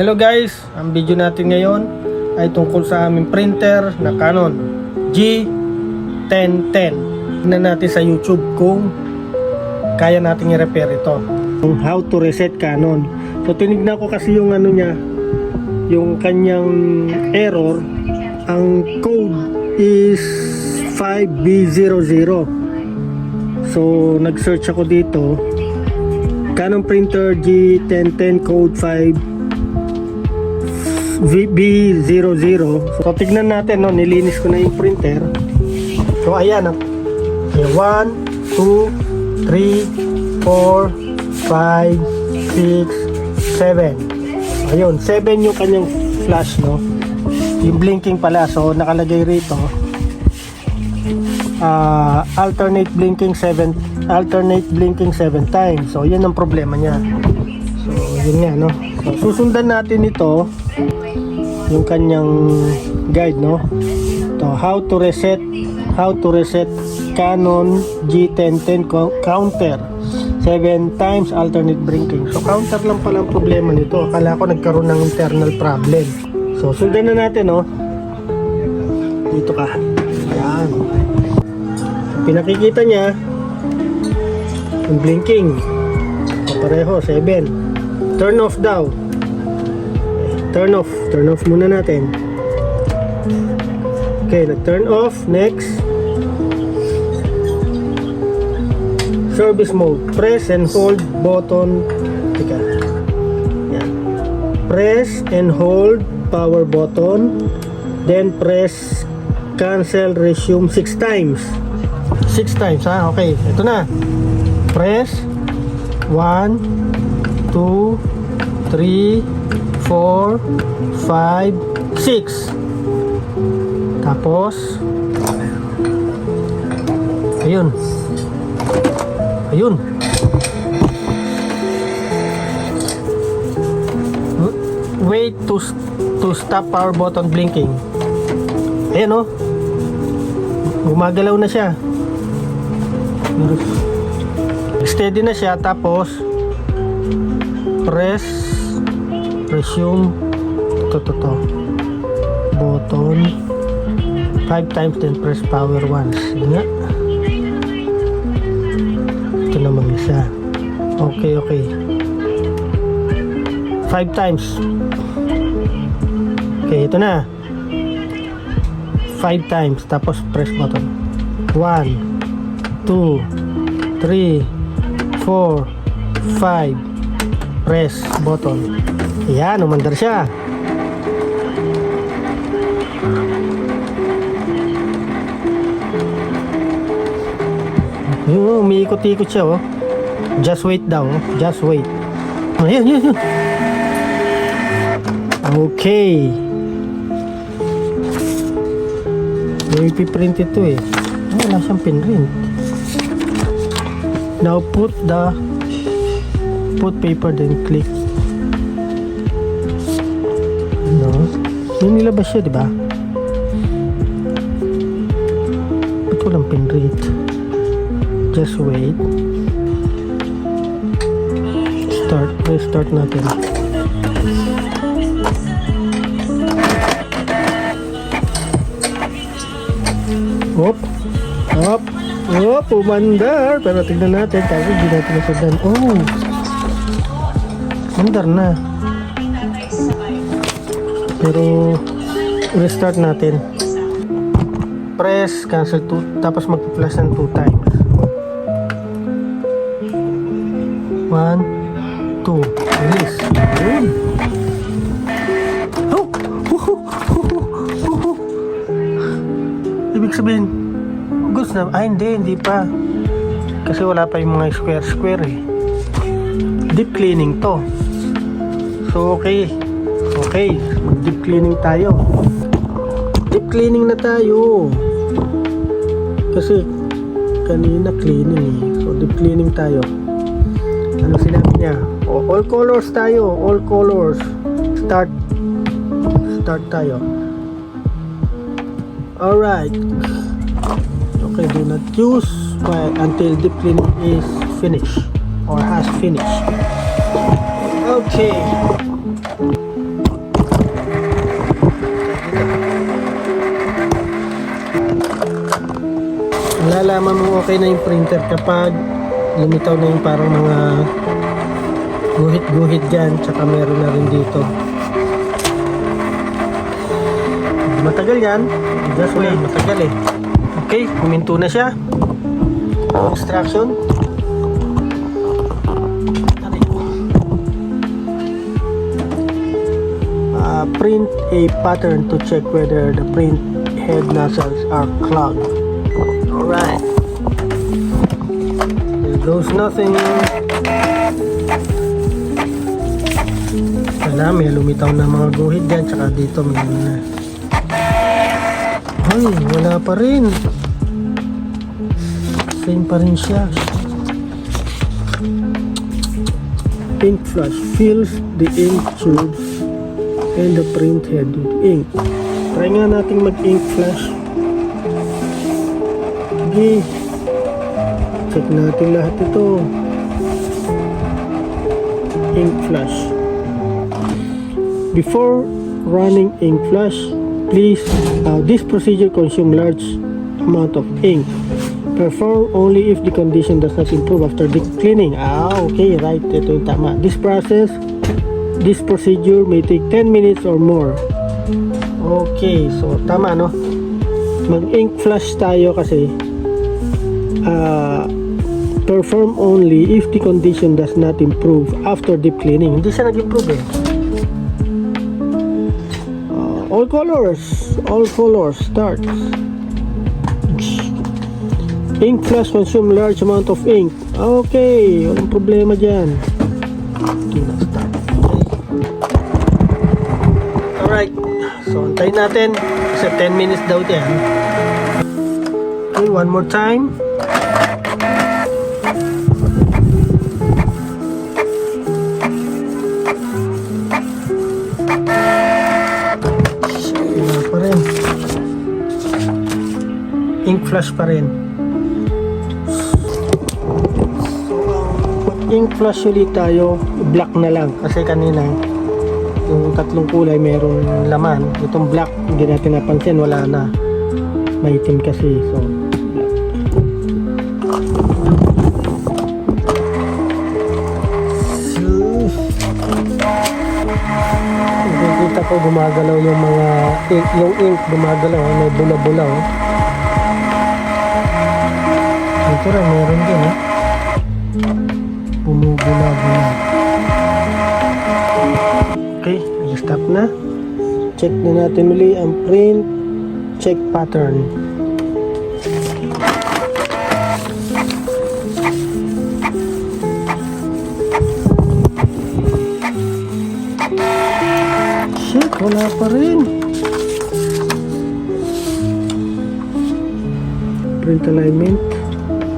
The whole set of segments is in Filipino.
Hello guys, ang video natin ngayon ay tungkol sa aming printer na Canon G1010. Tingnan natin sa YouTube kung kaya natin i-repair ito. How to reset Canon. So tinignan ko kasi yung ano niya, yung kanyang error. Ang code is 5B00. So nag-search ako dito, Canon printer G1010 code 5B00. So tignan natin, no, nilinis ko na yung printer. So ayan, 1, 2, 3, 4, 5, 6, 7. Ayun, 7 yung kanyang flash, no, yung blinking pala. So nakalagay rito alternate blinking 7 times. So yun ang problema niya. So yun nga, no. So susundan natin ito, yung kanyang guide, no. So how to reset Canon G1010 counter 7 times alternate blinking. So counter lang pala ang problema nito. Akala ko nagkaroon ng internal problem. So sundan na natin, no. Dito ka. Ayan. Pinakikita niya yung blinking, pareho 7. Turn off daw. Turn off muna natin. Okay, nag-turn off. Next, service mode. Press and hold button. Teka. Yan. Press and hold power button, then press cancel resume 6 times. 6 times, ha? Okay, ito na. Press 1, 2, 3, 4, 5, 6. Tapos ayun. Wait to stop power button blinking. Ayan, oh. Gumagalaw na siya. Steady na siya. Tapos press resume button 5 times, then press power once. Nga. Ito naman isa. Okay 5 times. Okay, ito na. 5 times, tapos press button 1, 2, 3, 4, 5. Press button. Ayan, umandar siya. Yung umiikot-ikot siya, oh. Just wait daw, oh. Just wait. Ayan. Okay. May ipiprint ito, eh. Wala siyang pinrint. Now put paper, then click. No, yung nilabas siya, diba? Ba't walang pinrint? Just wait. Restart natin. Umandar. Pero tignan natin, kasi hindi natin nasundan. Oh, umandar na. Pero restart natin. Press cancel 2, tapos mag-flash ng 2 times. 1, 2, release. Yun. Ibig sabihin goods na. Hindi pa, kasi wala pa yung mga square eh. Deep cleaning to. So okay, mag deep cleaning tayo. Deep cleaning na tayo, kasi kanina cleaning eh. So deep cleaning tayo. Ano sinabi niya? All colors tayo. All colors. Start tayo. Alright. Okay, do not use until deep cleaning is finished or has finished. Okay. malalaman mo okay na yung printer kapag lumitaw na yung parang mga guhit-guhit dyan, tsaka meron na rin dito. Matagal yan, just wait, matagal eh. Okay, huminto na siya. Instruction. Print a pattern to check whether the print head nozzles are clogged. Alright. There goes nothing. Wala, may lumitaw na mga guhit dyan, tsaka dito may na. Ay, wala pa rin. Same pa rin siya. Ink flush fills the ink tubes and the print head with ink. Try nga natin mag-ink flush. Okay. Check natin lahat ito. Ink flush. Before running ink flush, please, this procedure consumes large amount of ink. Perform only if the condition does not improve after deep cleaning. Okay, right. Ito yung tama. This procedure may take 10 minutes or more. Okay, so tama no? Mag-ink flush tayo kasi perform only if the condition does not improve after deep cleaning. Hindi siya nag-improve eh. All colors start. Ink flush consume large amount of ink. Okay, walang problema dyan. Alright, so antayin natin kasi 10 minutes daw yan. Okay, one more time. Wala pa rin. Ink flush pa rin. Ink flush ulit tayo, black na lang kasi kanina yung tatlong kulay meron laman. Itong black hindi natin napansin, wala na, maitim kasi, so nakikita ko gumagalaw yung mga yung ink gumagalaw, may bula-bula oh. Ito rin meron din eh, bumubula-bula. Okay, stop na. Check na natin uli ang print check pattern. Shit, wala pa rin. Print alignment.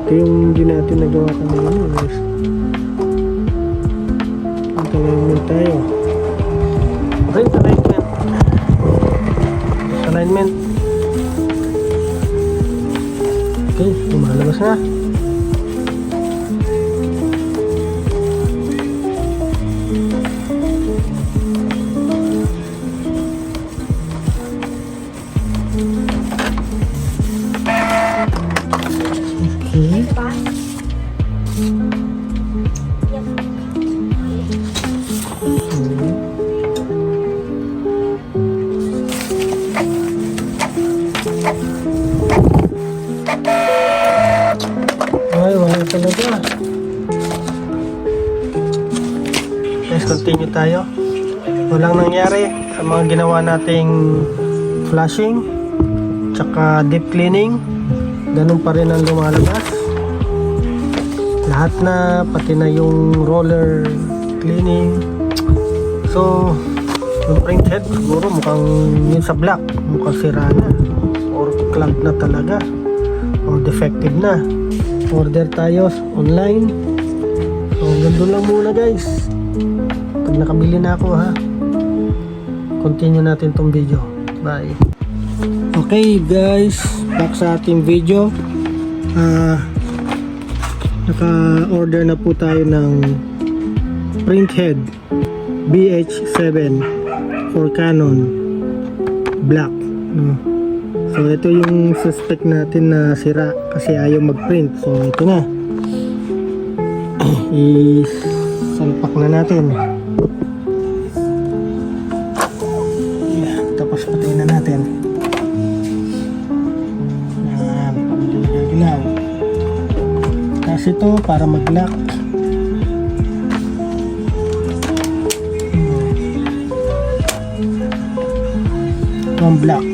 Ito yung hindi natin nagawa kanina. Print alignment tayo. Print alignment. Alignment. Okay, lumalabas na. Okay. Ay, wala talaga. Let's continue tayo. Walang nangyari sa mga ginawa nating flashing tsaka deep cleaning. Ganun pa rin ang lumalabas. Lahat na, pati na yung roller cleaning. So, yung print head siguro mukhang yun sa black, mukhang sira na or clogged na talaga or defective na. Order tayo online. So, ganun lang muna guys. Pag nakabili na ako ha, continue natin tong video. Bye. Okay guys, back sa ating video. Naka-order na po tayo ng print head BH7 for Canon black. So ito yung suspect natin na sira kasi ayaw mag-print. So ito na. Isalpak na natin. Yeah, tapos patayin na natin. Yan, pagigalaw. Tapos ito para mag-lock. One block.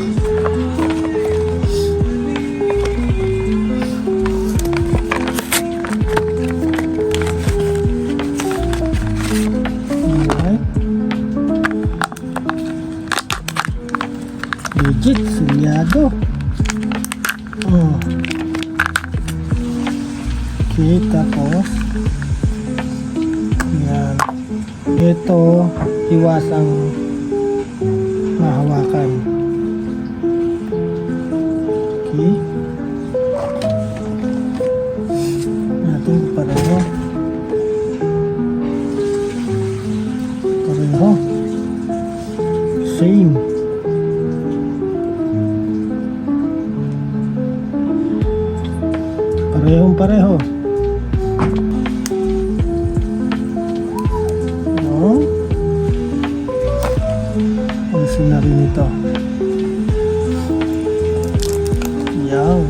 Legit, silyado. Okay, tapos yan. Ito, iwas ang mahawakan. Okay. Natin pareho. Pareho. Same. Parehong pareho. No? Alisin na rin ito. Yan.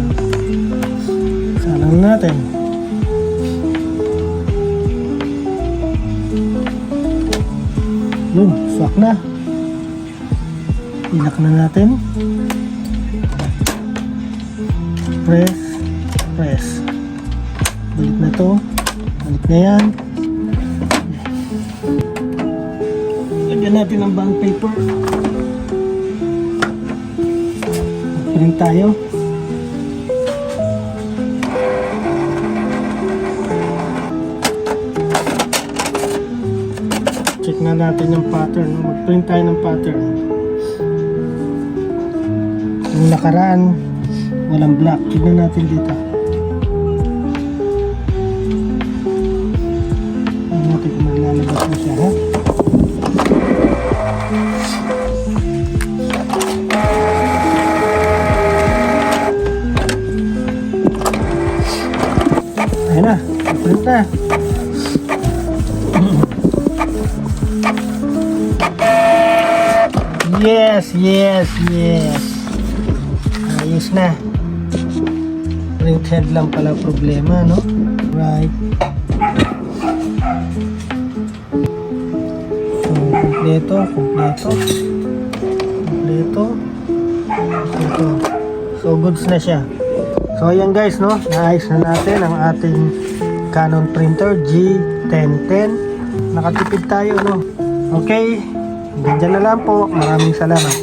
Salang natin. Yun, swak na. Ilak na natin. Press. Press. Balik na to. Balik na yan. Lagyan natin ang bond paper. Print tayo. Check na natin yung pattern. Mag-print tayo ng pattern. Yung nakaraan, walang black. Tignan natin dito. Tignan natin kung maglalabas na siya, ha? Ayan na, print na. Yes, yes, yes. Ayos na. Print head lang pala problema, no? Right. So, kompleto, kompleto. Kompleto. Kompleto. So, goods na siya. So, ayan guys, no? Naayos na natin ang ating Canon printer G1010. Nakatipid tayo, no? Okay. Ganyan na lang po. Maraming salamat.